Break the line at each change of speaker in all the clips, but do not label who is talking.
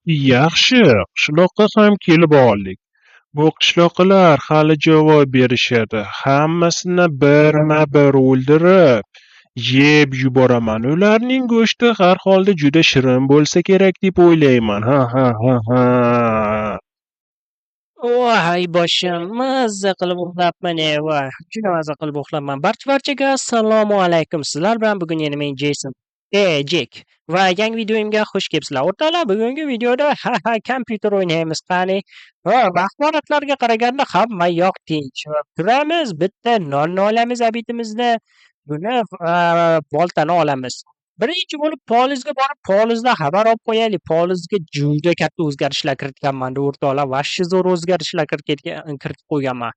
Yaxshi, qishloqqa ham kelib oldik. Bu qishloqilar hali javob berishadi. Hammasini birma-bir o'ldirib, yeb yuboraman. Ularning go'shti har holda juda shirin bo'lsa kerak deb o'ylayman. Ha ha ha ha.
Voy boshim, mazza qilib uxlabman voy. Juda mazza qilib uxlabman. Barchaga assalomu alaykum. Sizlar bilan bugun yana men Jason. Jack. Va yangi videoyimga xush kelibsizlar. O'rtoqlar, bugungi videoda kompyuter o'ynaymiz qani. Axborotlarga qaraganda hamma yoq tinch. Turamiz, bitta nonni olamiz abitimizni. Buni boltani olamiz. Birinchi bo'lib polizga borib, polizdan xabar olib qo'yaylik. Polizga juda katta o'zgarishlar kiritganman o'rtoqlar. Vashshi zo'r o'zgarishlar kiritib qo'yganman.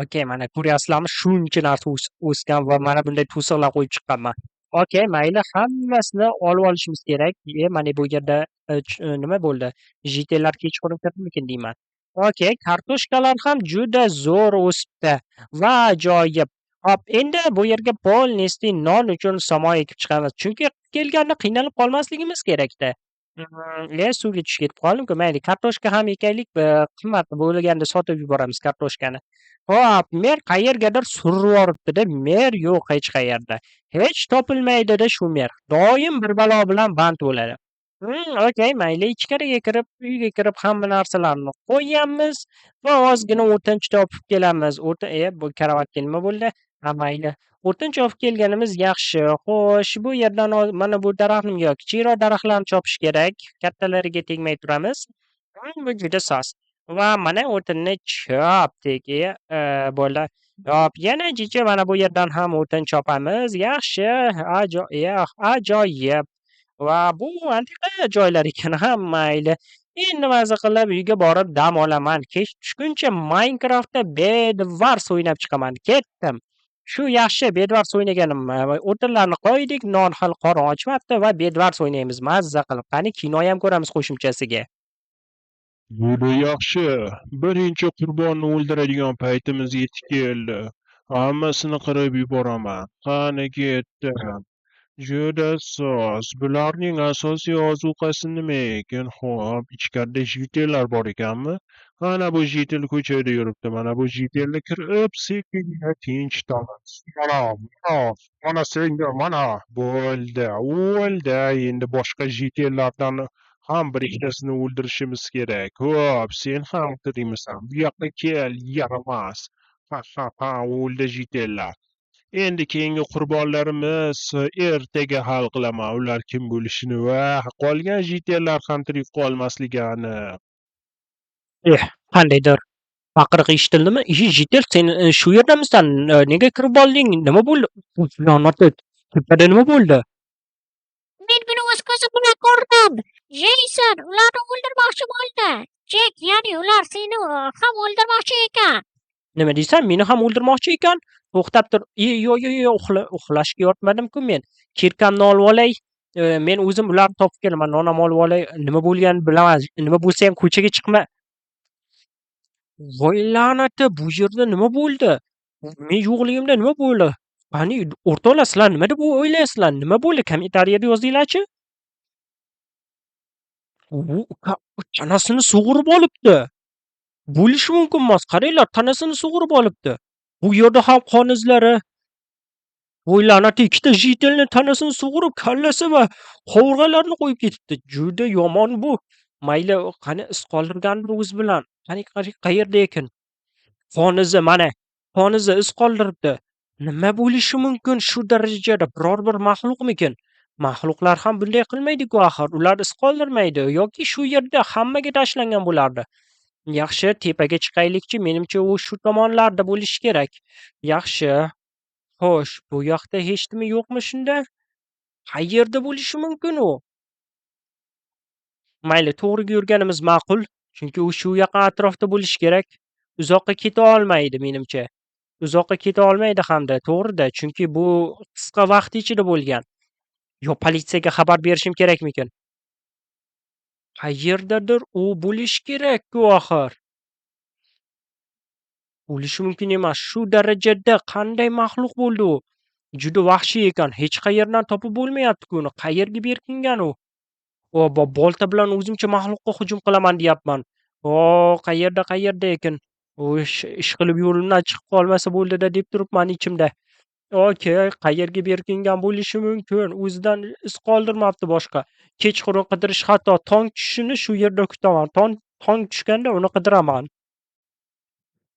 Okey, mana ko'ryapsizlarmi? Shuncha narsa o'sgan va mana bunday to'siqlar qo'yib chiqqanman. Okey, mayli, hammasini olib olishimiz kerak. Mana bu yerda nima bo'ldi? Jitellar kechqurun kirdimikin deyman. Okey, kartoshkalar ham juda zo'r o'sibdi va ajoyib. Hop, endi bu yerga polnisti non uchun samo ekib chiqamiz. Chunki kelganda qiynalib qolmasligimiz kerakda. Suvga tushib ketib qoldim-ku. Mayli, kartoshka ham ekaylik. Qimmat bo'lganda sotib yuboramiz kartoshkani. Hop, mer qayergadir surib yuboribdi-da. Mer yo'q hech qayerda. Hech topilmaydi-da shu mer. Doim bir balo bilan band bo'ladi. Okey, mayli, ichkariga kirib, uyga kirib hamma narsalarni qo'yamiz va ozgina o'tinch topib kelamiz. Bu karavotga nima bo'ldi? Ha, mayli. O'tinch olib kelganimiz yaxshi. Xo'sh, bu yerdan mana bu daraxtni yoki kichikroq daraxtlarni chopish kerak. Kattalariga tegmay turamiz. Bu juda soz. Va mana o'tinni chopdik. Bo'ldi. Hop, yana jicha mana bu yerdan ham o'tin chopamiz. Yaxshi, ajoyib. Va bu antiqa joylar ekan, ha, mayli. Endi maza qilib uyga borib dam olaman. Kech tushguncha Minecraftda Bedwars o'ynab chiqaman. Ketdim. Shu yaxshi, Bedwars o'ynaganim. O'tinlarni qo'ydik, non hali qorin ochmabdi va Bedwars o'ynaymiz mazza qilib. Qani kino ham ko'ramiz qo'shimchasiga.
Juda yaxshi. Birinchi qurbonni o'ldiradigan paytimiz yetib keldi. Hammasini qirib yuboraman. Qani ketdim. Juda soz. Bularning asosiy ozuqasi nima ekan? Xo'p, ichkarida jitellar bor ekanmi? Mana bu jitel ko'chada yuribdi. Mana bu jitelni kirib, sekingina tinchitamiz. Mana senga, mana. Bo'ldi, o'ldi. Endi boshqa jitellardan ham bir ikkitasini o'ldirishimiz kerak. Xo'p, sen ham tirikmisan. Bu yoqqa kel, yaramas. Ha, o'ldi jitellar. Endi keyingi qurbonlarimiz ertaga hal qilaman. Ular kim bo'lishini va qolgan jitellar ham tirik qolmasligi aniq.
Qandaydir baqiriq eshitildimi? Jitel, sen shu yerdamisan? Nega kirib olding? Nima bo'ldi? Tepada nima bo'ldi?
Men buni o'z ko'zim bilan ko'rdim. Jeyson ularni o'ldirmoqchi bo'ldi. Jek, ya'ni ular seni ham o'ldirmoqchi ekan.
Nima deysan? Meni ham o'ldirmoqchi ekan? To'xtab tur. Yo'q, uxlashga yotmadim-ku men. Kirkamni olib olay. Men o'zim ularni topib kelaman. Non ham olib olay. Nima bo'lganini bilaman. Nima bo'lsa ham ko'chaga chiqma. Voy la'nati, bu yerda nima bo'ldi? Men yo'qligimda nima bo'ldi? Qani o'rtoqlar, sizlar nima deb o'ylaysizlar? Nima bo'ldi? Kommentariyada yozinglarchi. U tanasini sug'urib olibdi. Bo'lishi mumkin emas. Qaranglar, tanasini sug'urib olibdi. Bu yerda ham qon izlari. Voy la'nati, ikkita jitelni tanasini sug'urib, kallasi va qovurg'alarini qo'yib ketibdi. Juda yomon bu. Mayli, qani iz qoldirgandir o'zi bilan. Qani qayerda ekan? Qon izi, mana. Qon izi iz qoldiribdi. Nima bo'lishi mumkin shu darajada? Biror bir maxluqmikin? Maxluqlar ham bunday qilmaydi-ku axir. Ular iz qoldirmaydi yoki shu yerda hammaga tashlangan bo'lardi. Yaxshi, tepaga chiqaylikchi. Menimcha u shu tomonlarda bo'lishi kerak. Yaxshi. Xo'sh, bu yoqda hech nima yo'qmi shunda? Qayerda bo'lishi mumkin u? Mayli, to'g'riga yurganimiz ma'qul. Chunki u shu yaqin atrofda bo'lishi kerak. Uzoqqa keta olmaydi menimcha. Uzoqqa keta olmaydi hamda, to'g'rida. Chunki bu qisqa vaqt ichida bo'lgan. Yo politsiyaga xabar berishim kerakmikin? Qayerdadir u bo'lishi kerak-ku axir. Bo'lishi mumkin emas. Shu darajada qanday maxluq bo'ldi u? Juda vahshiy ekan. Hech qayerdan topib bo'lmayapti-ku uni. Qayerga berkingan u? bolta bilan o'zimcha maxluqqa hujum qilaman deyapman. Qayerda ekan? Ish qilib yo'limdan chiqib qolmasa bo'ldi-da deb turibman ichimda. Okay, qayerga berkingan bo'lishi mumkin? O'zidan iz qoldirmabdi boshqa. Kechqurun qidirish, hatto tong tushishini shu yerda kutaman. Tong tushganda uni qidiraman.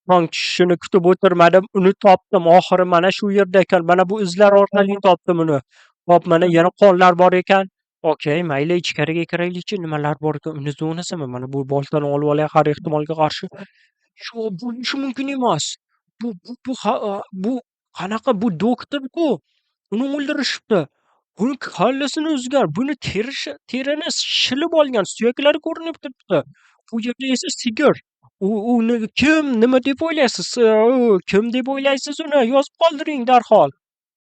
Tong tushishini kutib o'tirmadim, uni topdim. Oxiri mana shu yerda ekan. Mana bu izlar orqali topdim uni. Hop, mana yana qonlar bor ekan. Okay, mayli ichkariga kiraylikchi. Nimalar bor ekan? Uni zonasimi? Mana bu boltani olib olay har ehtimolga qarshi. Yo'q, bo'lishi mumkin emas. Bu qanaqa? Bu doktor-ku. Uni o'ldirishibdi. Buni kallasini uzgan. Buni terini shilib olgan. Suyaklari ko'rinib turibdi. Bu yerda esa sigir. Uni kim, nima deb o'ylaysiz? Kim deb o'ylaysiz uni? Yozib qoldiring darhol.